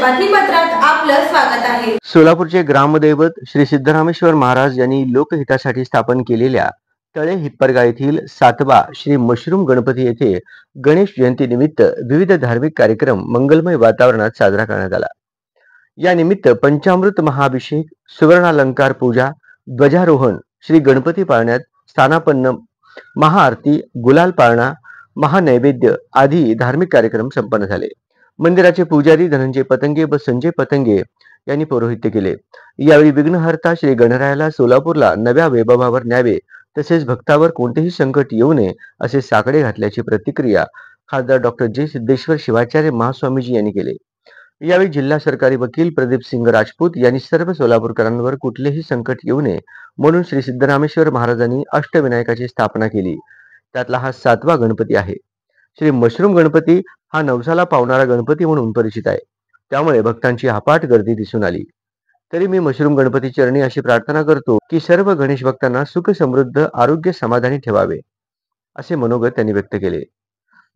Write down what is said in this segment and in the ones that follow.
बातमीपत्रात आपलं स्वागत आहे। सोलापूरचे ग्रामदैवत श्री सिद्धरामेश्वर महाराज यांनी लोकहितासाठी स्थापन केलेल्या तळे हिप्परगा येथील 7वा श्री मशरूम गणपती येथे गणेश जयंती निमित्त विविध धार्मिक कार्यक्रम मंगलमय वातावरणात साजरा करण्यात आला। या निमित्त पंचामृत महाअभिषेक, सुवर्णालंकार पूजा, ध्वजारोहण, श्री गणपती पाळण्यात स्थानापन्न, महाआरती, गुलाल पाळणा, महानैवेद्य आदी धार्मिक कार्यक्रम संपन्न झाले। मंदिराचे पुजारी धनंजय पतंगे व संजय पतंगे यांनी पौरोहित्य केले। यावेळी विघ्नहर्ता श्री गणरायाला सोलापूरला नव्या वैभवावर न्यावे तसेच भक्तावर कोणतेही संकट येऊ नये असे साकडे घातल्याची प्रतिक्रिया खासदार डॉक्टर जे सिद्धेश्वर शिवाचार्य महास्वामीजी यांनी केले। यावेळी जिल्हा सरकारी वकील प्रदीप सिंग राजपूत यांनी सर्व सोलापूरकरांवर कुठलेही संकट येऊ नये म्हणून श्री सिद्धरामेश्वर महाराजांनी अष्टविनायकाची स्थापना केली। त्यातला हा 7वा गणपती आहे। श्री मशरूम गणपती हा नवसाला पावणारा गणपती म्हणून परिचित आहे, त्यामुळे भक्तांची अफाट गर्दी दिसून आली। तरी मी मशरूम गणपती चरणी अशी प्रार्थना करतो की सर्व गणेश भक्तांना सुख समृद्ध आरोग्य समाधानी ठेवावे असे मनोगत त्यांनी व्यक्त केले।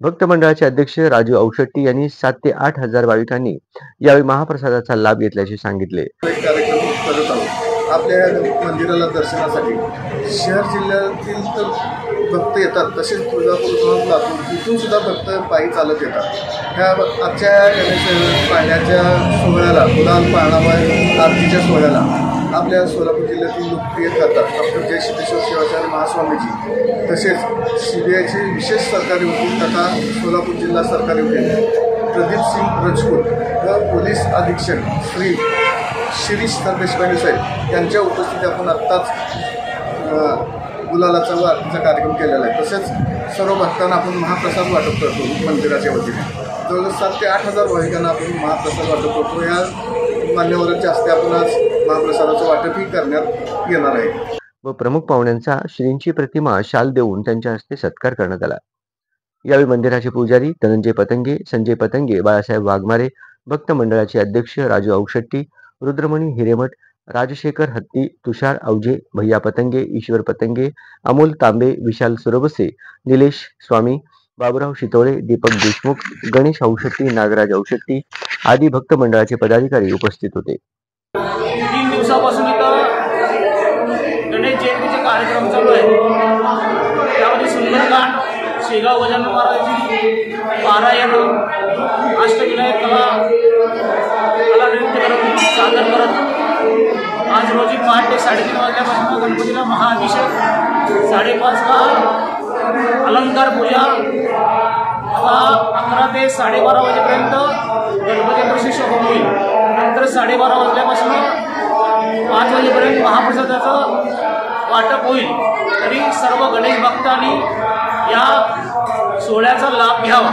भक्त मंडळाचे अध्यक्ष राजू औषट्टी यांनी 7 ते 8 हजार भाविकांनी यावेळी महाप्रसादाचा लाभ घेतल्याचे सांगितले। आपल्या मंदिराला दर्शनासाठी शहर जिल्ह्यातील तर भक्त येतात, तसेच तुळजापूर लातूर इथून सुद्धा भक्त पायी चालत येतात। ह्या आजच्या गणेश पाळण्याच्या सोहळ्याला, गुलाल पाळणावर आरतीच्या सोहळ्याला आपल्या सोलापूर जिल्ह्यातील लोकप्रिय करतात डॉक्टर जय सिद्धेश्वर शिवाचार्य महास्वामीजी, तसेच CBIचे विशेष सरकारी वकील तथा सोलापूर जिल्हा सरकारी वकील प्रदीप सिंग राजपूत व पोलीस अधीक्षक श्री शिरीष देशपांडे साहेब यांच्या उपस्थितीत आपण आत्ताच गुलालाचा व आरतीचा कार्यक्रम केलेला आहे। तसेच सर्व भक्तांना आपण महाप्रसाद वाटप करतो मंदिराच्या वतीने। जवळजवळ 7 ते 8 हजार भाविकांना आपण महाप्रसाद वाटप करतो। या मान्यवरांच्या हस्ते आपण आज महाप्रसादाचं वाटपही करण्यात येणार आहे व प्रमुख पाहुण्यांचा श्रींची प्रतिमा शाल देऊन त्यांच्या हस्ते सत्कार करण्यात आला। यावेळी मंदिराचे पुजारी धनंजय पतंगे, संजय पतंगे, बाळासाहेब वाघमारे, भक्त मंडळाचे अध्यक्ष राजू औषट्टी, रुद्रमणी हिरेमठ, राजशेखर हत्ती, तुषार अवजे, भैया पतंगे, ईश्वर पतंगे, अमोल तांबे, विशाल सुरबसे, निलेश स्वामी, बाबुराव शितोळे, दीपक देशमुख, गणेश औषट्टी, नागराज औषट्टी आदी भक्त मंडळाचे पदाधिकारी उपस्थित होते। 3 दिवसापासून इथं गणेश जयंतीचे कार्यक्रम चालू आहे। त्यामध्ये सुंदरकांड, शेगाव गजानन महाराजांची पारायण, अष्टविनायक कला नृत्य करून सादर करत आज रोजी पहाटे 3:30 वाजल्यापासून गणपतीला महाअभिषेक, 5:30 ला अलंकार पूजा, 11 ते 12:30 वाजेपर्यंत गणपती प्रशिक्ष होईल। नंतर 12:30 वाजल्यापासून 5 वाजेपर्यंत महाप्रसादाचं वाटप होईल। तरी सर्व गणेश भक्तांनी या सोहळ्याचा लाभ घ्यावा।